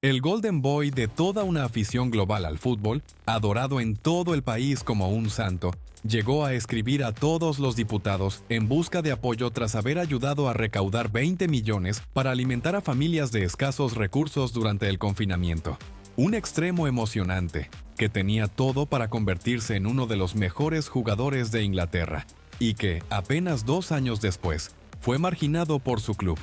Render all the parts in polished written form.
El Golden Boy de toda una afición global al fútbol, adorado en todo el país como un santo, llegó a escribir a todos los diputados en busca de apoyo tras haber ayudado a recaudar 20 millones para alimentar a familias de escasos recursos durante el confinamiento. Un extremo emocionante, que tenía todo para convertirse en uno de los mejores jugadores de Inglaterra, y que, apenas 2 años después, fue marginado por su club.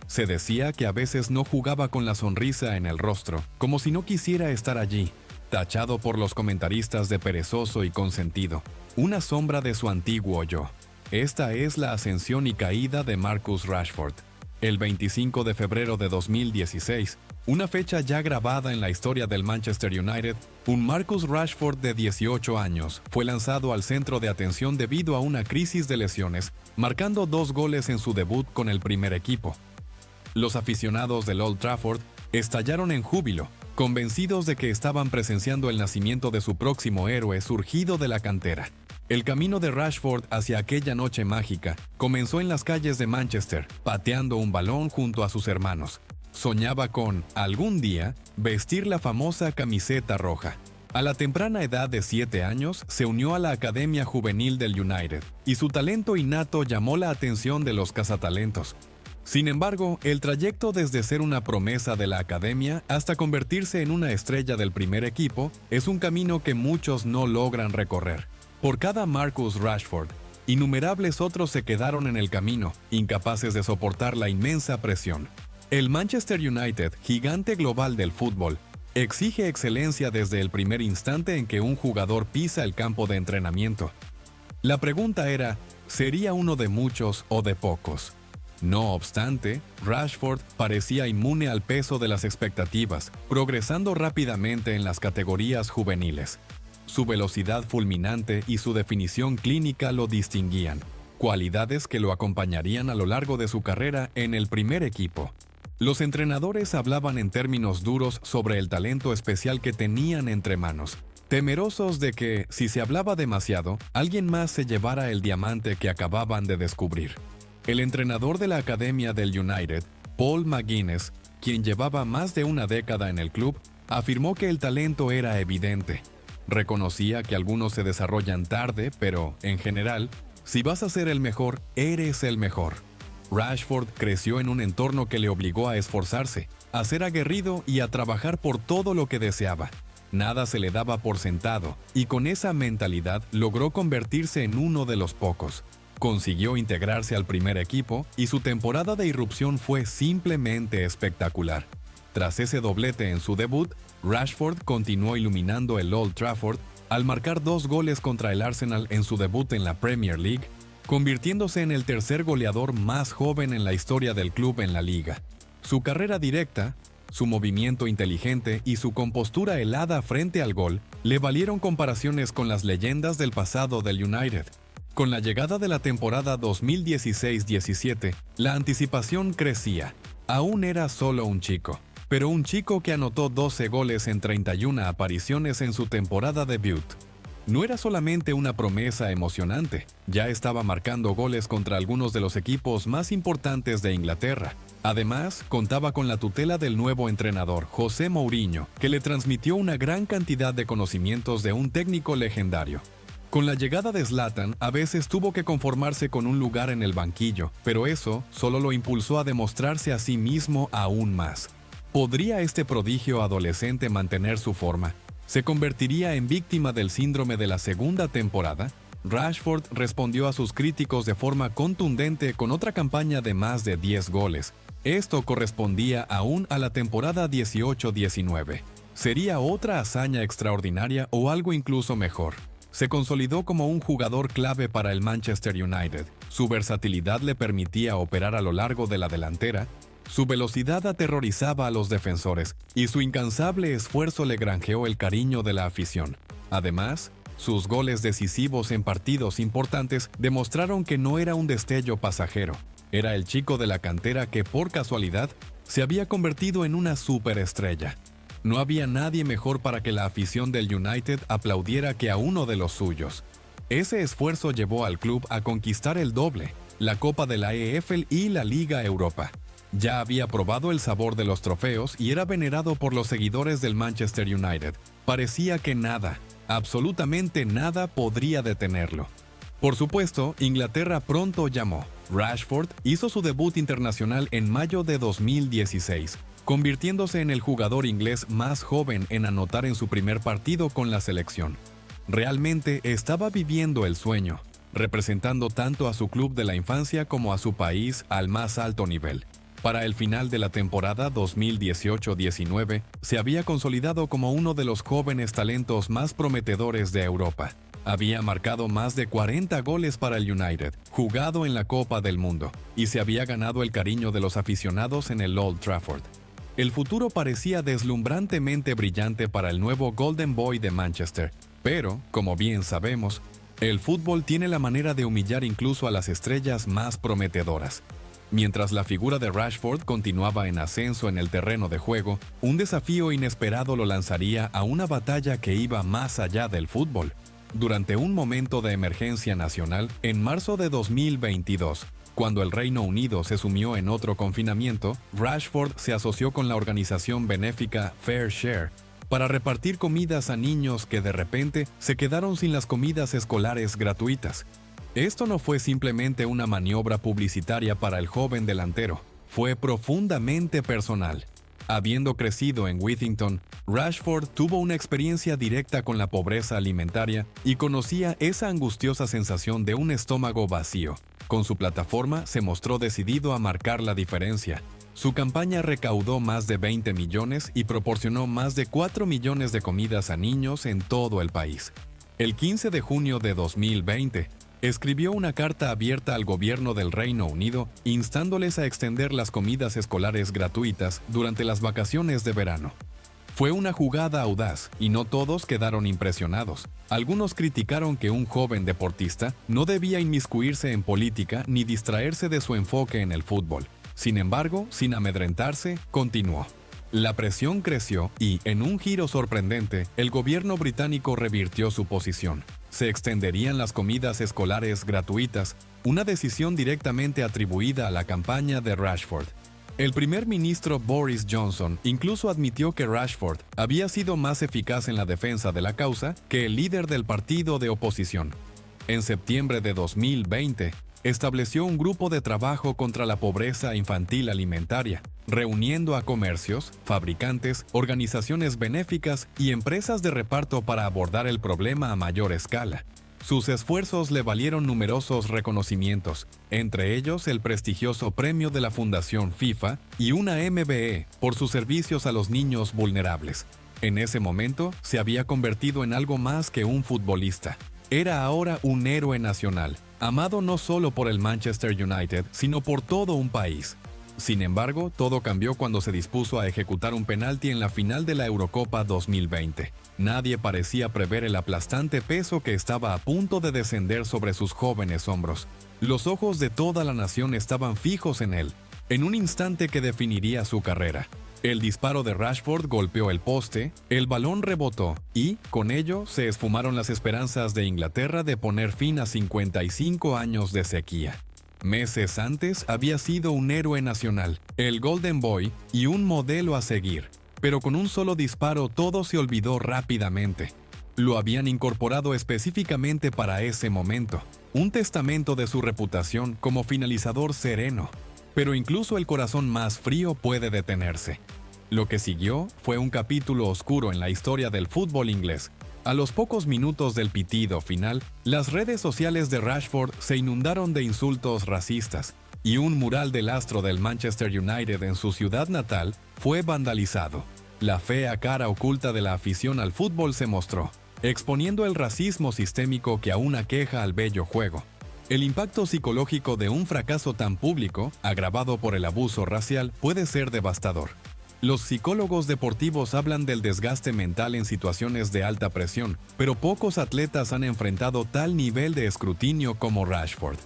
Se decía que a veces no jugaba con la sonrisa en el rostro, como si no quisiera estar allí, tachado por los comentaristas de perezoso y consentido, una sombra de su antiguo yo. Esta es la ascensión y caída de Marcus Rashford. El 25 de febrero de 2016, una fecha ya grabada en la historia del Manchester United, un Marcus Rashford de 18 años fue lanzado al centro de atención debido a una crisis de lesiones, marcando 2 goles en su debut con el primer equipo. Los aficionados del Old Trafford estallaron en júbilo, convencidos de que estaban presenciando el nacimiento de su próximo héroe surgido de la cantera. El camino de Rashford hacia aquella noche mágica comenzó en las calles de Manchester, pateando un balón junto a sus hermanos. Soñaba con, algún día, vestir la famosa camiseta roja. A la temprana edad de 7 años, se unió a la Academia Juvenil del United, y su talento innato llamó la atención de los cazatalentos. Sin embargo, el trayecto desde ser una promesa de la academia hasta convertirse en una estrella del primer equipo es un camino que muchos no logran recorrer. Por cada Marcus Rashford, innumerables otros se quedaron en el camino, incapaces de soportar la inmensa presión. El Manchester United, gigante global del fútbol, exige excelencia desde el primer instante en que un jugador pisa el campo de entrenamiento. La pregunta era, ¿sería uno de muchos o de pocos? No obstante, Rashford parecía inmune al peso de las expectativas, progresando rápidamente en las categorías juveniles. Su velocidad fulminante y su definición clínica lo distinguían, cualidades que lo acompañarían a lo largo de su carrera en el primer equipo. Los entrenadores hablaban en términos duros sobre el talento especial que tenían entre manos, temerosos de que, si se hablaba demasiado, alguien más se llevara el diamante que acababan de descubrir. El entrenador de la academia del United, Paul McGuinness, quien llevaba más de una década en el club, afirmó que el talento era evidente. Reconocía que algunos se desarrollan tarde, pero, en general, si vas a ser el mejor, eres el mejor. Rashford creció en un entorno que le obligó a esforzarse, a ser aguerrido y a trabajar por todo lo que deseaba. Nada se le daba por sentado, y con esa mentalidad logró convertirse en uno de los pocos. Consiguió integrarse al primer equipo y su temporada de irrupción fue simplemente espectacular. Tras ese doblete en su debut, Rashford continuó iluminando el Old Trafford al marcar 2 goles contra el Arsenal en su debut en la Premier League, convirtiéndose en el tercer goleador más joven en la historia del club en la liga. Su carrera directa, su movimiento inteligente y su compostura helada frente al gol le valieron comparaciones con las leyendas del pasado del United. Con la llegada de la temporada 2016-17, la anticipación crecía. Aún era solo un chico, pero un chico que anotó 12 goles en 31 apariciones en su temporada debut. No era solamente una promesa emocionante, ya estaba marcando goles contra algunos de los equipos más importantes de Inglaterra. Además, contaba con la tutela del nuevo entrenador, José Mourinho, que le transmitió una gran cantidad de conocimientos de un técnico legendario. Con la llegada de Zlatan, a veces tuvo que conformarse con un lugar en el banquillo, pero eso solo lo impulsó a demostrarse a sí mismo aún más. ¿Podría este prodigio adolescente mantener su forma? ¿Se convertiría en víctima del síndrome de la segunda temporada? Rashford respondió a sus críticos de forma contundente con otra campaña de más de 10 goles. Esto correspondía aún a la temporada 18-19. ¿Sería otra hazaña extraordinaria o algo incluso mejor? Se consolidó como un jugador clave para el Manchester United. Su versatilidad le permitía operar a lo largo de la delantera, su velocidad aterrorizaba a los defensores y su incansable esfuerzo le granjeó el cariño de la afición. Además, sus goles decisivos en partidos importantes demostraron que no era un destello pasajero. Era el chico de la cantera que, por casualidad, se había convertido en una superestrella. No había nadie mejor para que la afición del United aplaudiera que a uno de los suyos. Ese esfuerzo llevó al club a conquistar el doble, la Copa de la EFL y la Liga Europa. Ya había probado el sabor de los trofeos y era venerado por los seguidores del Manchester United. Parecía que nada, absolutamente nada podría detenerlo. Por supuesto, Inglaterra pronto llamó. Rashford hizo su debut internacional en mayo de 2016, convirtiéndose en el jugador inglés más joven en anotar en su primer partido con la selección. Realmente estaba viviendo el sueño, representando tanto a su club de la infancia como a su país al más alto nivel. Para el final de la temporada 2018-19, se había consolidado como uno de los jóvenes talentos más prometedores de Europa. Había marcado más de 40 goles para el United, jugado en la Copa del Mundo, y se había ganado el cariño de los aficionados en el Old Trafford. El futuro parecía deslumbrantemente brillante para el nuevo Golden Boy de Manchester, pero, como bien sabemos, el fútbol tiene la manera de humillar incluso a las estrellas más prometedoras. Mientras la figura de Rashford continuaba en ascenso en el terreno de juego, un desafío inesperado lo lanzaría a una batalla que iba más allá del fútbol. Durante un momento de emergencia nacional, en marzo de 2022, cuando el Reino Unido se sumió en otro confinamiento, Rashford se asoció con la organización benéfica Fair Share para repartir comidas a niños que de repente se quedaron sin las comidas escolares gratuitas. Esto no fue simplemente una maniobra publicitaria para el joven delantero, fue profundamente personal. Habiendo crecido en Withington, Rashford tuvo una experiencia directa con la pobreza alimentaria y conocía esa angustiosa sensación de un estómago vacío. Con su plataforma se mostró decidido a marcar la diferencia. Su campaña recaudó más de 20 millones y proporcionó más de 4 millones de comidas a niños en todo el país. El 15 de junio de 2020, escribió una carta abierta al gobierno del Reino Unido instándoles a extender las comidas escolares gratuitas durante las vacaciones de verano. Fue una jugada audaz y no todos quedaron impresionados. Algunos criticaron que un joven deportista no debía inmiscuirse en política ni distraerse de su enfoque en el fútbol. Sin embargo, sin amedrentarse, continuó. La presión creció y, en un giro sorprendente, el gobierno británico revirtió su posición. Se extenderían las comidas escolares gratuitas, una decisión directamente atribuida a la campaña de Rashford. El primer ministro Boris Johnson incluso admitió que Rashford había sido más eficaz en la defensa de la causa que el líder del partido de oposición. En septiembre de 2020, estableció un grupo de trabajo contra la pobreza infantil alimentaria, reuniendo a comercios, fabricantes, organizaciones benéficas y empresas de reparto para abordar el problema a mayor escala. Sus esfuerzos le valieron numerosos reconocimientos, entre ellos el prestigioso premio de la Fundación FIFA y una MBE por sus servicios a los niños vulnerables. En ese momento, se había convertido en algo más que un futbolista. Era ahora un héroe nacional, amado no solo por el Manchester United, sino por todo un país. Sin embargo, todo cambió cuando se dispuso a ejecutar un penalti en la final de la Eurocopa 2020. Nadie parecía prever el aplastante peso que estaba a punto de descender sobre sus jóvenes hombros. Los ojos de toda la nación estaban fijos en él, en un instante que definiría su carrera. El disparo de Rashford golpeó el poste, el balón rebotó y, con ello, se esfumaron las esperanzas de Inglaterra de poner fin a 55 años de sequía. Meses antes había sido un héroe nacional, el Golden Boy y un modelo a seguir, pero con un solo disparo todo se olvidó rápidamente. Lo habían incorporado específicamente para ese momento, un testamento de su reputación como finalizador sereno. Pero incluso el corazón más frío puede detenerse. Lo que siguió fue un capítulo oscuro en la historia del fútbol inglés. A los pocos minutos del pitido final, las redes sociales de Rashford se inundaron de insultos racistas, y un mural del astro del Manchester United en su ciudad natal fue vandalizado. La fea cara oculta de la afición al fútbol se mostró, exponiendo el racismo sistémico que aún aqueja al bello juego. El impacto psicológico de un fracaso tan público, agravado por el abuso racial, puede ser devastador. Los psicólogos deportivos hablan del desgaste mental en situaciones de alta presión, pero pocos atletas han enfrentado tal nivel de escrutinio como Rashford.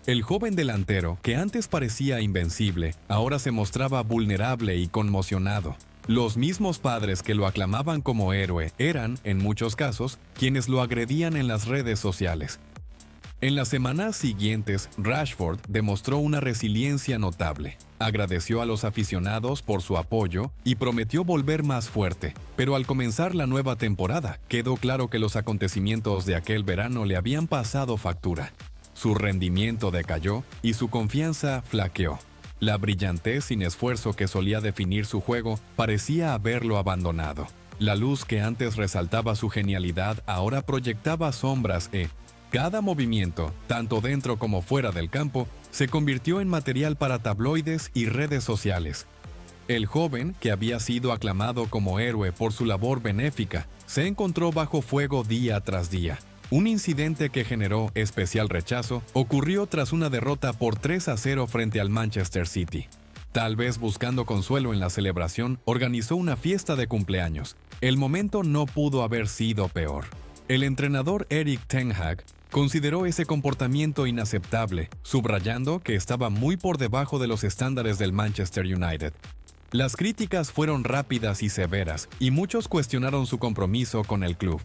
El joven delantero, que antes parecía invencible, ahora se mostraba vulnerable y conmocionado. Los mismos padres que lo aclamaban como héroe eran, en muchos casos, quienes lo agredían en las redes sociales. En las semanas siguientes, Rashford demostró una resiliencia notable. Agradeció a los aficionados por su apoyo y prometió volver más fuerte, pero al comenzar la nueva temporada, quedó claro que los acontecimientos de aquel verano le habían pasado factura. Su rendimiento decayó y su confianza flaqueó. La brillantez sin esfuerzo que solía definir su juego parecía haberlo abandonado. La luz que antes resaltaba su genialidad ahora proyectaba sombras cada movimiento, tanto dentro como fuera del campo, se convirtió en material para tabloides y redes sociales. El joven, que había sido aclamado como héroe por su labor benéfica, se encontró bajo fuego día tras día. Un incidente que generó especial rechazo ocurrió tras una derrota por 3-0 frente al Manchester City. Tal vez buscando consuelo en la celebración, organizó una fiesta de cumpleaños. El momento no pudo haber sido peor. El entrenador Erik ten Hag consideró ese comportamiento inaceptable, subrayando que estaba muy por debajo de los estándares del Manchester United. Las críticas fueron rápidas y severas, y muchos cuestionaron su compromiso con el club.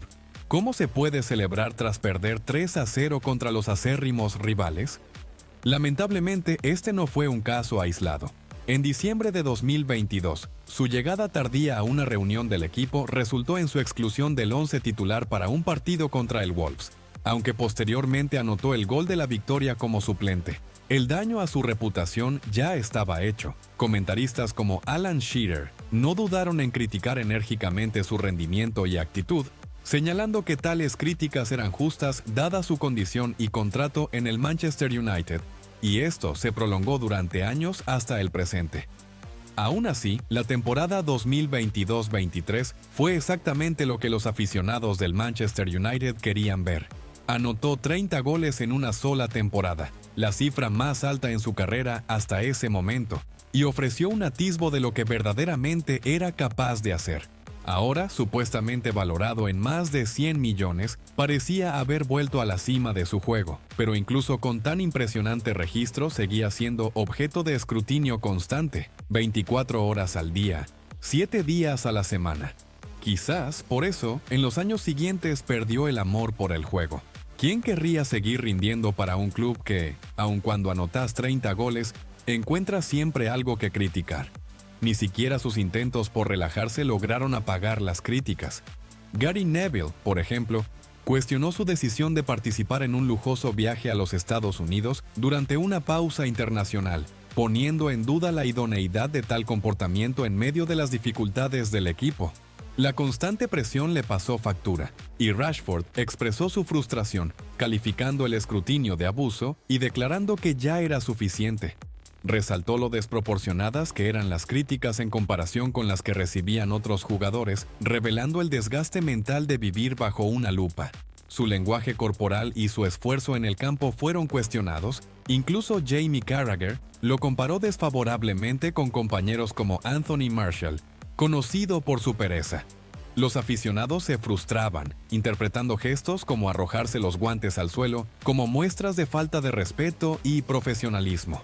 ¿Cómo se puede celebrar tras perder 3-0 contra los acérrimos rivales? Lamentablemente, este no fue un caso aislado. En diciembre de 2022, su llegada tardía a una reunión del equipo resultó en su exclusión del once titular para un partido contra el Wolves, aunque posteriormente anotó el gol de la victoria como suplente. El daño a su reputación ya estaba hecho. Comentaristas como Alan Shearer no dudaron en criticar enérgicamente su rendimiento y actitud, señalando que tales críticas eran justas dada su condición y contrato en el Manchester United, y esto se prolongó durante años hasta el presente. Aún así, la temporada 2022-23 fue exactamente lo que los aficionados del Manchester United querían ver. Anotó 30 goles en una sola temporada, la cifra más alta en su carrera hasta ese momento, y ofreció un atisbo de lo que verdaderamente era capaz de hacer. Ahora, supuestamente valorado en más de 100 millones, parecía haber vuelto a la cima de su juego, pero incluso con tan impresionante registro seguía siendo objeto de escrutinio constante, 24 horas al día, 7 días a la semana. Quizás, por eso, en los años siguientes perdió el amor por el juego. ¿Quién querría seguir rindiendo para un club que, aun cuando anotas 30 goles, encuentra siempre algo que criticar? Ni siquiera sus intentos por relajarse lograron apagar las críticas. Gary Neville, por ejemplo, cuestionó su decisión de participar en un lujoso viaje a los Estados Unidos durante una pausa internacional, poniendo en duda la idoneidad de tal comportamiento en medio de las dificultades del equipo. La constante presión le pasó factura, y Rashford expresó su frustración, calificando el escrutinio de abuso y declarando que ya era suficiente. Resaltó lo desproporcionadas que eran las críticas en comparación con las que recibían otros jugadores, revelando el desgaste mental de vivir bajo una lupa. Su lenguaje corporal y su esfuerzo en el campo fueron cuestionados. Incluso Jamie Carragher lo comparó desfavorablemente con compañeros como Anthony Martial, conocido por su pereza. Los aficionados se frustraban, interpretando gestos como arrojarse los guantes al suelo como muestras de falta de respeto y profesionalismo.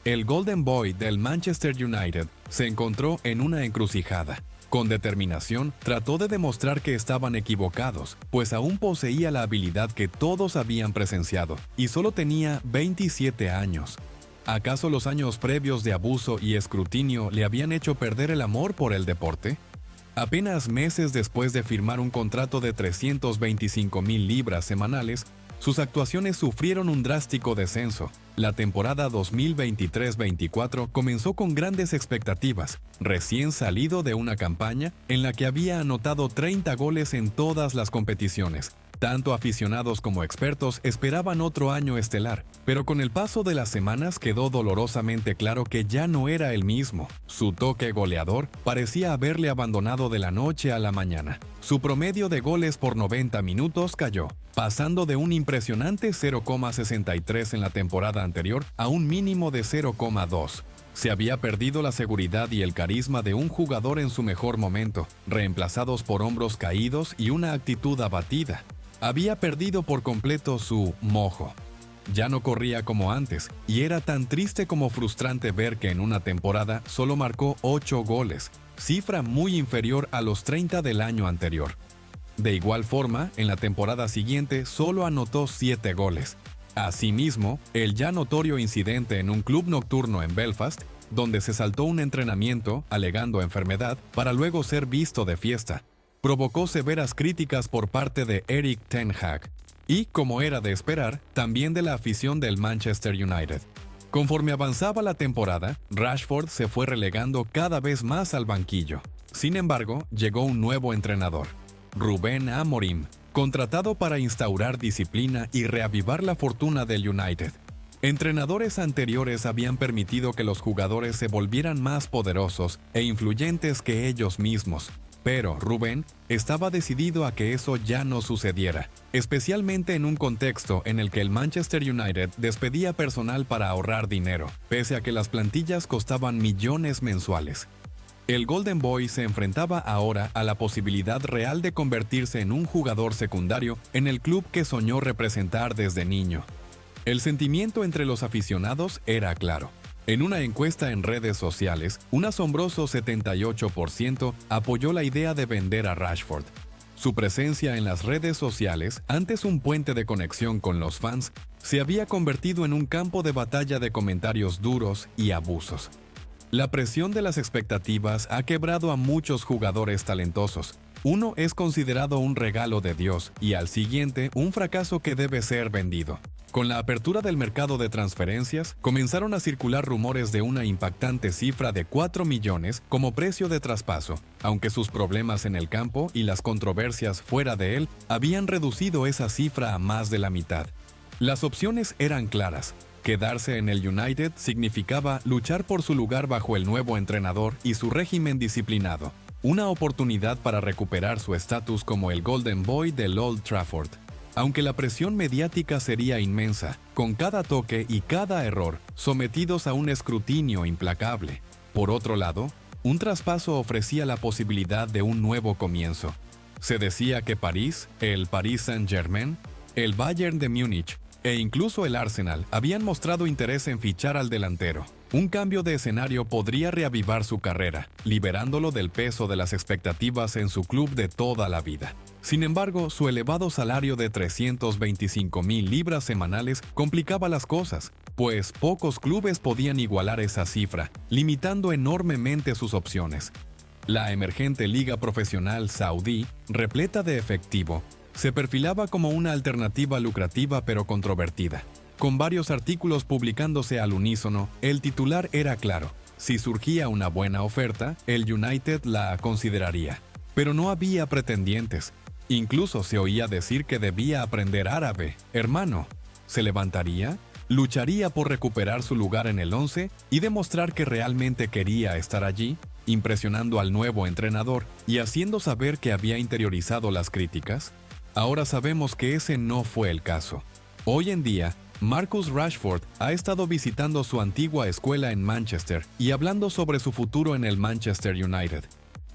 El Golden Boy del Manchester United se encontró en una encrucijada. Con determinación, trató de demostrar que estaban equivocados, pues aún poseía la habilidad que todos habían presenciado, y solo tenía 27 años. ¿Acaso los años previos de abuso y escrutinio le habían hecho perder el amor por el deporte? Apenas meses después de firmar un contrato de 325,000 libras semanales, sus actuaciones sufrieron un drástico descenso. La temporada 2023-24 comenzó con grandes expectativas, recién salido de una campaña en la que había anotado 30 goles en todas las competiciones. Tanto aficionados como expertos esperaban otro año estelar, pero con el paso de las semanas quedó dolorosamente claro que ya no era el mismo. Su toque goleador parecía haberle abandonado de la noche a la mañana. Su promedio de goles por 90 minutos cayó, pasando de un impresionante 0,63 en la temporada anterior a un mínimo de 0,2. Se había perdido la seguridad y el carisma de un jugador en su mejor momento, reemplazados por hombros caídos y una actitud abatida. Había perdido por completo su mojo. Ya no corría como antes, y era tan triste como frustrante ver que en una temporada solo marcó 8 goles, cifra muy inferior a los 30 del año anterior. De igual forma, en la temporada siguiente solo anotó 7 goles. Asimismo, el ya notorio incidente en un club nocturno en Belfast, donde se saltó un entrenamiento alegando enfermedad para luego ser visto de fiesta, provocó severas críticas por parte de Erik ten Hag y, como era de esperar, también de la afición del Manchester United. Conforme avanzaba la temporada, Rashford se fue relegando cada vez más al banquillo. Sin embargo, llegó un nuevo entrenador, Rubén Amorim, contratado para instaurar disciplina y reavivar la fortuna del United. Entrenadores anteriores habían permitido que los jugadores se volvieran más poderosos e influyentes que ellos mismos, pero Rubén estaba decidido a que eso ya no sucediera, especialmente en un contexto en el que el Manchester United despedía personal para ahorrar dinero, pese a que las plantillas costaban millones mensuales. El Golden Boy se enfrentaba ahora a la posibilidad real de convertirse en un jugador secundario en el club que soñó representar desde niño. El sentimiento entre los aficionados era claro. En una encuesta en redes sociales, un asombroso 78% apoyó la idea de vender a Rashford. Su presencia en las redes sociales, antes un puente de conexión con los fans, se había convertido en un campo de batalla de comentarios duros y abusos. La presión de las expectativas ha quebrado a muchos jugadores talentosos. Uno es considerado un regalo de Dios y al siguiente un fracaso que debe ser vendido. Con la apertura del mercado de transferencias, comenzaron a circular rumores de una impactante cifra de 4 millones como precio de traspaso, aunque sus problemas en el campo y las controversias fuera de él habían reducido esa cifra a más de la mitad. Las opciones eran claras. Quedarse en el United significaba luchar por su lugar bajo el nuevo entrenador y su régimen disciplinado, una oportunidad para recuperar su estatus como el Golden Boy del Old Trafford. Aunque la presión mediática sería inmensa, con cada toque y cada error sometidos a un escrutinio implacable. Por otro lado, un traspaso ofrecía la posibilidad de un nuevo comienzo. Se decía que París, el Paris Saint-Germain, el Bayern de Múnich e incluso el Arsenal habían mostrado interés en fichar al delantero. Un cambio de escenario podría reavivar su carrera, liberándolo del peso de las expectativas en su club de toda la vida. Sin embargo, su elevado salario de 325,000 libras semanales complicaba las cosas, pues pocos clubes podían igualar esa cifra, limitando enormemente sus opciones. La emergente liga profesional saudí, repleta de efectivo, se perfilaba como una alternativa lucrativa pero controvertida. Con varios artículos publicándose al unísono, el titular era claro: si surgía una buena oferta, el United la consideraría. Pero no había pretendientes. Incluso se oía decir que debía aprender árabe. Hermano, ¿se levantaría? ¿Lucharía por recuperar su lugar en el 11 y demostrar que realmente quería estar allí, impresionando al nuevo entrenador y haciendo saber que había interiorizado las críticas? Ahora sabemos que ese no fue el caso. Hoy en día, Marcus Rashford ha estado visitando su antigua escuela en Manchester y hablando sobre su futuro en el Manchester United.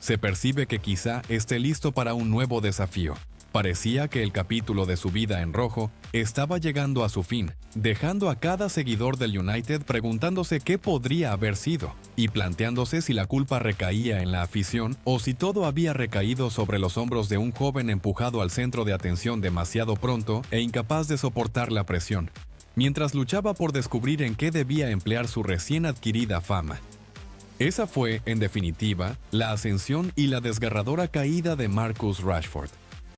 Se percibe que quizá esté listo para un nuevo desafío. Parecía que el capítulo de su vida en rojo estaba llegando a su fin, dejando a cada seguidor del United preguntándose qué podría haber sido y planteándose si la culpa recaía en la afición o si todo había recaído sobre los hombros de un joven empujado al centro de atención demasiado pronto e incapaz de soportar la presión, mientras luchaba por descubrir en qué debía emplear su recién adquirida fama. Esa fue, en definitiva, la ascensión y la desgarradora caída de Marcus Rashford.